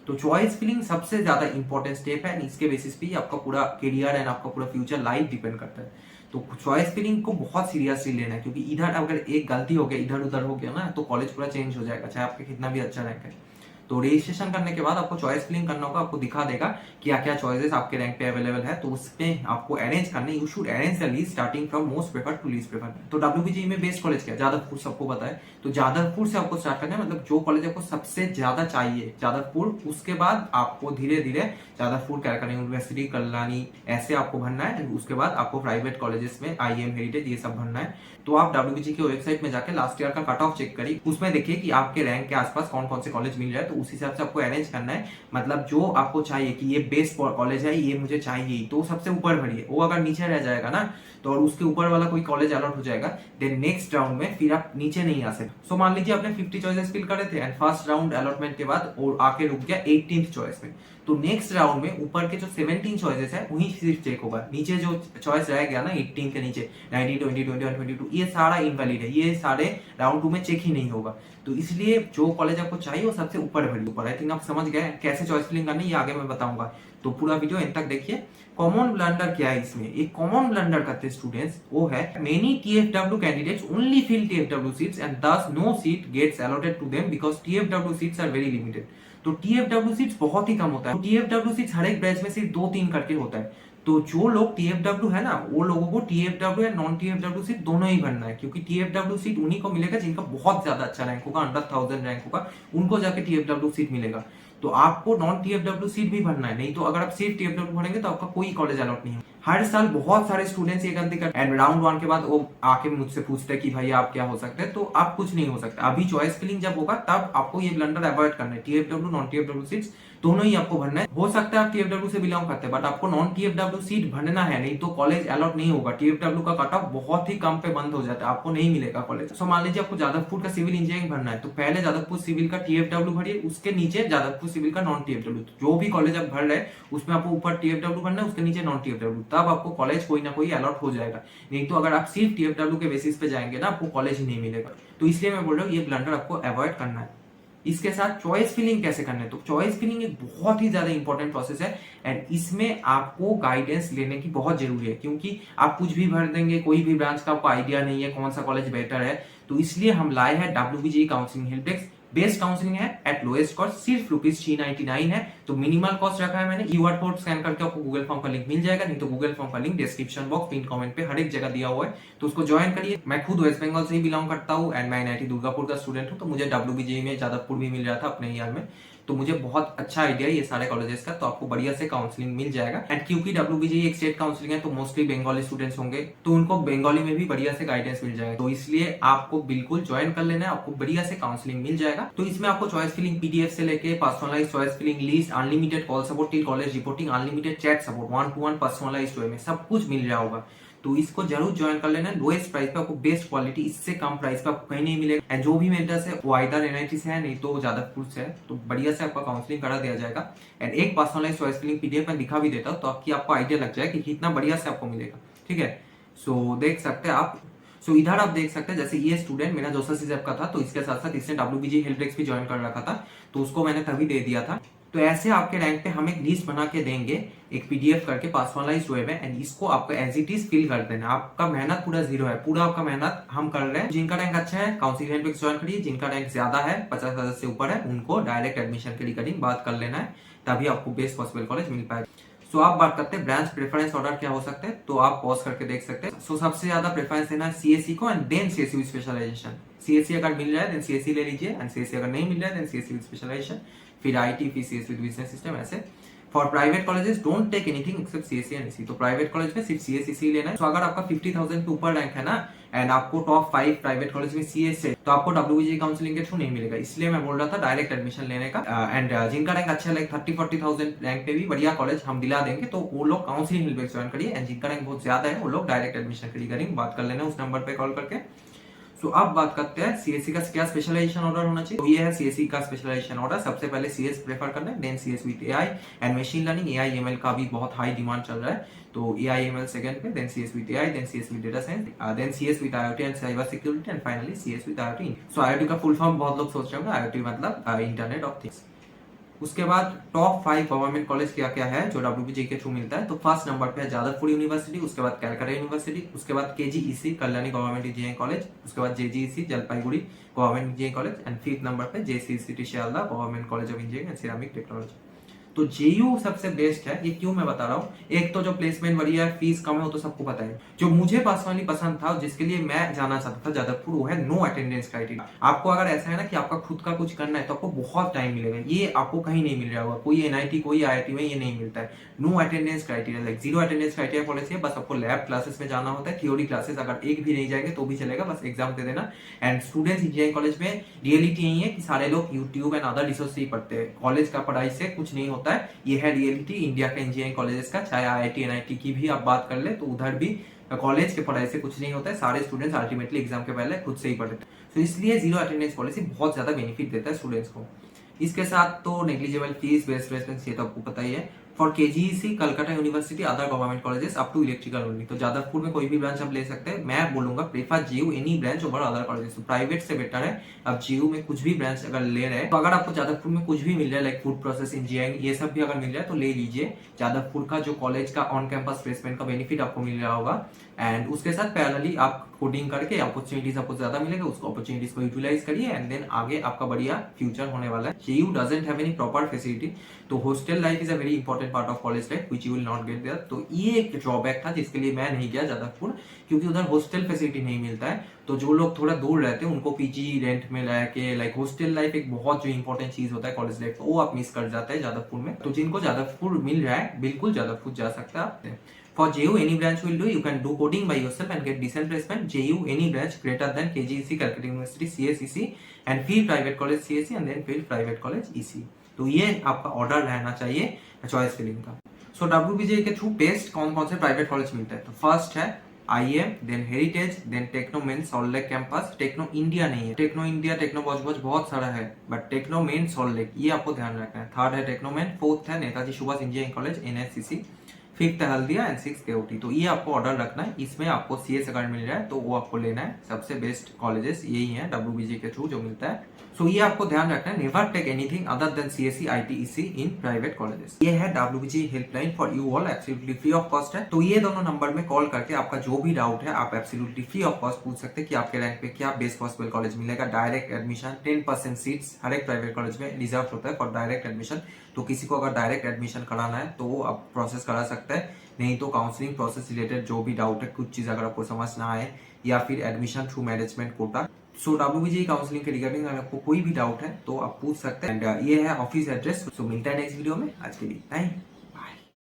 तो choice filling सबसे ज्यादा इंपॉर्टेंट स्टेप है एंड इसके बेसिस पे ही आपका पूरा करियर एंड आपका पूरा फ्यूचर लाइफ डिपेंड करता है। तो चॉइस फिलिंग को बहुत सीरियसली लेना है, क्योंकि इधर अगर एक गलती हो गया, इधर उधर हो गया ना, तो कॉलेज पूरा चेंज हो जाएगा, चाहे आपका कितना भी अच्छा रैंक है। तो रजिस्ट्रेशन करने के बाद आपको चॉइस फिलिंग करना होगा, आपको दिखा देगा क्या क्या चॉइसेस आपके रैंक पे अवेलेबल है, तो उसमें आपको अरेंज करने, you should arrange the list starting from most preferred to least preferred. तो डब्ल्यूबीजी में बेस्ट कॉलेज क्या है? जादवपुर, सबको पता है। तो जादवपुर से आपको स्टार्ट करना है, मतलब जो कॉलेज आपको सबसे ज्यादा चाहिए जादवपुर, उसके बाद आपको धीरे धीरे जादवपुर, कैलकाटा यूनिवर्सिटी, कल्याणी, ऐसे आपको भरना है। उसके बाद आपको प्राइवेट कॉलेजेस में IIM, हेरिटेज, ये सब भरना है। तो आप डब्ल्यूबीजी की वेबसाइट में जाके लास्ट ईयर का कट ऑफ चेक करिए, उसमें देखिए कि आपके रैंक के आसपास कौन कौन से कॉलेज मिल जाए, तो उस हिसाब से आपको अरेंज करना है। मतलब जो आपको चाहिए कि ये बेस्ट कॉलेज है, ये मुझे चाहिए, तो सबसे ऊपर भरिए। वो अगर नीचे रह जाएगा ना, तो और उसके ऊपर वाला कोई कॉलेज अलॉट हो जाएगा, देन नेक्स्ट राउंड में फिर आप नीचे नहीं आ सकते। सो मान लीजिए आपने 50 चॉइसेस फिल करे थे एंड फर्स्ट राउंड अलॉटमेंट के बाद और आके रुक गया 18th चॉइस में, तो नेक्स्ट राउंड में ऊपर के जो 17 चॉइसेस है वही सिर्फ चेक होगा। नीचे जो चॉइस रह गया ना 18 के नीचे, 19, 20, 21, 22, ये सारा इनवैलिड है, ये सारे राउंड 2 में चेक ही नहीं होगा। तो इसलिए जो कॉलेज आपको चाहिए वो सबसे ऊपर भरिए। ऊपर आई थिंक आप समझ गए कैसे चॉइस फिलिंग करनी है, ये आगे मैं बताऊंगा। तो पूरा वीडियो एंड तक देखिए। कॉमन ब्लंडर क्या है इसमें? एक कॉमन ब्लंडर करते स्टूडेंट्स वो है, many TFW candidates only fill TFW seats and thus no seat gets allotted to them because TFW seats are very limited. तो TFW सीट्स बहुत ही कम होता है। TFW सीट्स हर एक बैच में सिर्फ 2-3 करके होता है। तो जो लोग TFW है ना, वो लोगों को TFW या नॉन TFW सीट दोनों ही भरना है, क्योंकि TFW सीट उन्हीं को मिलेगा जिनका बहुत ज्यादा अच्छा रैंक होगा, अंडर 1000 रैंक होगा, उनको जाके TFW सीट मिलेगा। तो आपको नॉन TFW सीट भी भरना है, नहीं तो अगर आप सिर्फ TFW भरेंगे तो आपका कोई कॉलेज अलॉट नहीं है। हर साल बहुत सारे स्टूडेंट्स ये गलती करते हैं एंड राउंड 1 के बाद वो आके मुझसे पूछते हैं कि भाई आप क्या हो सकते हैं, तो आप कुछ नहीं हो सकते। अभी चॉइस फिलिंग जब होगा तब आपको ये ब्लंडर अवॉइड करना है। TFW नॉन TFW सीट्स दोनों ही आपको भरना है। हो सकता है आप TFW से बिलोंग करते हैं, बट आपको नॉन TFW सीट भरना है, नहीं तो कॉलेज अलॉट नहीं होगा। TFW का कट ऑफ बहुत ही कम पे बंद हो जाता है, आपको नहीं मिलेगा कॉलेज। सो मान लीजिए आपको जादवपुर का सिविल इंजीनियरिंग भरना है, तो पहले जादवपुर सिविल का TFW भरिए, उसके नीचे जादवपुर सिविल का नॉन TFW। जो भी कॉलेज आप भर रहे हैं उसमें आपको ऊपर TFW भरना है, उसके नीचे नॉन TFW, तब आपको कॉलेज कोई ना कोई अलॉट हो जाएगा। नहीं तो अगर आप सिर्फ TFW के बेसिस पे जाएंगे ना, आपको कॉलेज ही नहीं मिलेगा। तो इसलिए मैं बोल रहा हूँ ये ब्लंडर आपको अवॉइड करना है। इसके साथ चॉइस फिलिंग कैसे करना है? तो चॉइस फिलिंग एक बहुत ही ज्यादा इंपॉर्टेंट प्रोसेस है एंड इसमें आपको गाइडेंस लेने की बहुत जरूरी है, क्योंकि आप कुछ भी भर देंगे, कोई भी ब्रांच का आपको आइडिया नहीं है कौन सा कॉलेज बेटर है। तो इसलिए हम लाए हैं WBGE counselling help desk. Best counselling है एट लोएस्ट कॉस्ट, सिर्फ ₹399 है। तो मिनिमल कॉस्ट रखा है मैंने। QR कोड स्कैन करके आपको गूगल फॉर्म का लिंक मिल जाएगा, नहीं तो गूगल फॉर्म का link description box, pin comment पे हर एक जगह दिया हुआ है, तो उसको ज्वाइन करिए। मैं खुद वेस्ट बंगाल से ही बिलोंग करता हूँ एंड मैं NIT दुर्गापुर का स्टूडेंट हूँ, तो मुझे WBGE में जादवपुर भी मिल रहा था अपने ईयर में, तो मुझे बहुत अच्छा आइडिया है ये सारे कॉलेजेस का। तो आपको बढ़िया से काउंसलिंग मिल जाएगा एंड क्योंकि WBGE एक स्टेट काउंसलिंग है, तो मोस्टली बंगाली स्टूडेंट्स होंगे, तो उनको बंगाली में भी बढ़िया से गाइडेंस मिल जाएगा। तो इसलिए आपको बिल्कुल ज्वाइन कर लेना है, आपको बढ़िया से काउंसलिंग मिल जाएगा। तो इसमें आपको चॉइस फिलिंग PDF से लेके personalise choice filling list, unlimited call support till college reporting, unlimited chat support, 1-to-1 personalised way में सब कुछ मिल रहा होगा। तो इसको जरूर ज्वाइन कर लेना। लोएस्ट प्राइस पे आपको बेस्ट क्वालिटी, इससे कम प्राइस पे आपको कहीं नहीं मिलेगा एंड जो भी मेंटर्स है वो आइदर NIT से है, नहीं तो जादवपुर से है, तो बढ़िया से आपका काउंसलिंग करा दिया जाएगा एंड एक पर्सनलाइज्ड चॉइस फिलिंग PDF में दिखा भी देता हूँ, तो आपको आइडिया लग जाए कि कितना बढ़िया से आपको मिलेगा। ठीक है, सो देख सकते हैं आप। सो इधर आप देख सकते हैं, जैसे ये स्टूडेंट मेरा जोसेफ सीजेप का था, तो इसके साथ साथ इसने WBGE हेल्प डेस्क भी ज्वाइन कर रखा था, तो उसको मैंने तभी दे दिया था। तो ऐसे आपके रैंक पे हम एक लिस्ट बना के देंगे, एक PDF करके पर्सनलाइज्ड वे में, एंड इसको आपको एज इट इज फिल कर देना। आपका मेहनत पूरा जीरो है, पूरा आपका मेहनत हम कर रहे हैं। जिनका रैंक अच्छा है काउंसिलिंग हेल्प डेस्क ज्वाइन करिए, जिनका रैंक ज्यादा है 50,000 से ऊपर है, उनको डायरेक्ट एडमिशन के रिगार्डिंग बात कर लेना है, तभी आपको बेस्ट पॉसिबल कॉलेज मिल पाएगा। सो आप बात करते हैं ब्रांच प्रेफरेंस ऑर्डर क्या हो सकते हैं, तो आप पॉज करके देख सकते हैं। सो सबसे ज्यादा प्रेफरेंस देना है CSE को and then CSE with specialization. CSE अगर मिल रहा है देन CSE ले लीजिए एंड CSE अगर नहीं मिल रहा है देन CSE विद स्पेशलाइजेशन, फिर IT, फिर CS विद बिजनेस सिस्टम, ऐसे। For private colleges don't take anything except CSE and ECE। तो प्राइवेट कॉलेज में सिर्फ CSE लेना है। तो अगर आपका 50,000 के ऊपर रैंक है ना एंड आपको टॉप 5 प्राइवेट कॉलेज में CS है, तो आपको WBGE काउंसलिंग के थ्रू नहीं मिलेगा। इसलिए मैं बोल रहा था डायरेक्ट एडमिशन लेने का एंड जिनका रैंक अच्छा है, लाइक 30-40,000 रैंक पे भी बढ़िया कॉलेज हम दिला देंगे, तो वो लोग काउंसलिंग हेल्प डेस्क ज्वाइन करिए एंड जिनका रैंक बहुत ज्यादा है वो लोग डायरेक्ट एडमिशन के रिगार्डिंग बात कर लेना उस नंबर पे कॉल करके। सो अब बात करते हैं CSE का क्या स्पेशलाइजेशन ऑर्डर होना चाहिए। तो ये है CSE का स्पेशलाइजेशन ऑर्डर। सबसे पहले CS प्रेफर करना है, then CS with AI and machine learning, AI ML का भी बहुत हाई डिमांड चल रहा है, तो AI ML सेकंड पे, then CS with AI, then CS with data science, then CS with IoT and cyber security and finally CS with IoT। So IoT का full form बहुत लोग सोच रहे होंगे, IoT मतलब इंटरनेट ऑफ थिंग्स। उसके बाद टॉप 5 गवर्नमेंट कॉलेज क्या क्या है जो WBJ के थ्रू मिलता है। तो फर्स्ट नंबर पे है जादवपुर यूनिवर्सिटी, उसके बाद कैलकाटा यूनिवर्सिटी, उसके बाद KGEC Kalyani government engineering college, उसके बाद JGEC Jalpaiguri government engineering college and fifth number पे JCCT Sealdah government college of engineering and ceramic technology. तो JU सबसे बेस्ट है, ये क्यों मैं बता रहा हूँ। एक तो जो प्लेसमेंट बढ़िया है, फीस कम है, वो तो सबको पता है। जो मुझे पर्सनली पसंद था, जिसके लिए मैं जाना चाहता था जादवपुर, वो है नो अटेंडेंस क्राइटेरिया। आपको अगर ऐसा है ना कि आपका खुद का कुछ करना है तो आपको बहुत टाइम मिलेगा, ये आपको कहीं नहीं मिल रहा होगा, कोई NIT कोई IIT में ये नहीं मिलता है। No attendance criteria, like zero attendance criteria policy है। बस आपको लैब क्लासेस में जाना होता है, थ्योरी क्लासेस अगर एक भी नहीं जाएंगे तो भी चलेगा, बस एग्जाम दे देना। एंड स्टूडेंट्स इंजीनियरिंग कॉलेज में रियलिटी यही है कि सारे लोग यूट्यूब एंड अदर रिसोर्स से ही पढ़ते हैं, कॉलेज का पढ़ाई से कुछ नहीं होता है। ये है रियलिटी इंडिया के इंजीनियरिंग कॉलेजेस का, चाहे IIT NIT की भी आप बात कर ले तो उधर भी कॉलेज के पढ़ाई से कुछ नहीं होता है। सारे स्टूडेंट्स अल्टीमेटली एग्जाम के पहले खुद से ही पढ़ते हैं। तो इसलिए जीरो अटेंडेंस पॉलिसी बहुत ज्यादा बेनिफिट देता है स्टूडेंट्स को। इसके साथ तो नेग्लिजिबल फीस, बेस्ट प्लेसमेंट, ये तो आपको पता ही है। For KGEC Calcutta university other government colleges up to electrical only. तो जादवपुर में कोई भी ब्रांच आप ले सकते हैं। मैं बोलूंगा prefer JU any branch over other colleges. Private से बेटर है। अब JU में कुछ भी ब्रांच अगर ले रहे हैं तो अगर आपको जादवपुर में कुछ भी मिल रहा है लाइक फूड प्रोसेस इंजीनियरिंग, ये सब भी अगर मिल रहा है तो ले लीजिए। जादवपुर का जो कॉलेज का ऑन कैंपस प्लेसमेंट का बेनिफिट आपको मिल रहा होगा एंड उसके साथ पैरेलली आप कोडिंग करके अपॉर्चुनिटीज आपको ज्यादा मिलेगा, उसको अपॉर्चुनिटीज को यूटिलाइज करिए एंड देन आगे आपका बढ़िया फ्यूचर होने वाला है। JU doesn't have any proper facility, तो hostel life is a very important part of college life which you will not get there. तो ये एक ड्रॉबैक था जिसके लिए मैं नहीं गया जादवपुर, क्योंकि उधर हॉस्टल फैसिलिटी नहीं मिलता है। तो जो लोग थोड़ा दूर रहते हैं उनको PG रेंट में रह के, लाइक हॉस्टल लाइफ एक बहुत जो इंपॉर्टेंट चीज होता है कॉलेज लाइफ, वो आप मिस कर जाते हैं जादवपुर में। तो जिनको जादवपुर मिल रहा है बिल्कुल जादवपुर जा सकता है। For JU, any branch will do. You can do coding by yourself and get decent placement. JU, any branch greater than KGEC, Calcutta University, CSEC, and field private college CSE, and then field private college EC. तो ये आपका order रहना चाहिए choice filling का। सो WBJ के through best कौन कौन से प्राइवेट कॉलेज मिलता है। तो फर्स्ट है IM, then Heritage, then Techno main Salt Lake campus. Techno India नहीं है, टेक्नो इंडिया, टेक्नो बॉज बहुत सारा है, बट टेक्नो मेन सॉल्ट लेक ये आपको ध्यान रखना है। थर्ड है टेक्नो मेन, फोर्थ है Netaji Subhash engineering college NSCC, fifth है हल्दिया एंड सिक्स KOT। तो ये आपको ऑर्डर रखना है। इसमें आपको CS अगर मिल रहा है तो वो आपको लेना है। सबसे बेस्ट कॉलेजेस यही हैं WBJ के थ्रू जो मिलता है। सो ये आपको ध्यान रखना है, never take anything other than CSE IT EC in private colleges. ये है WBJ helpline for you all, absolutely free of cost है। तो ये दोनों नंबर में कॉल करके आपका जो भी डाउट है आप एब्सोल्युटली फ्री ऑफ कॉस्ट पूछ सकते हैं कि आपके रैंक पे क्या बेस्ट पॉसिबल कॉलेज मिलेगा। डायरेक्ट एडमिशन 10% सीट्स हर एक प्राइवेट कॉलेज में रिजर्व होता है फॉर डायरेक्ट एडमिशन। तो किसी को अगर डायरेक्ट एडमिशन कराना है तो आप प्रोसेस करा सकते हैं, नहीं तो काउंसलिंग प्रोसेस रिलेटेड जो भी डाउट है, कुछ चीज अगर आपको समझ ना आए, या फिर एडमिशन थ्रू मैनेजमेंट कोटा। सो WBJ काउंसलिंग के रिगार्डिंग अगर आपको कोई भी डाउट है तो आप पूछ सकते हैं। एंड ये है ऑफिस एड्रेस। सो मिलता है नेक्स्ट वीडियो में, आज के लिए बाय।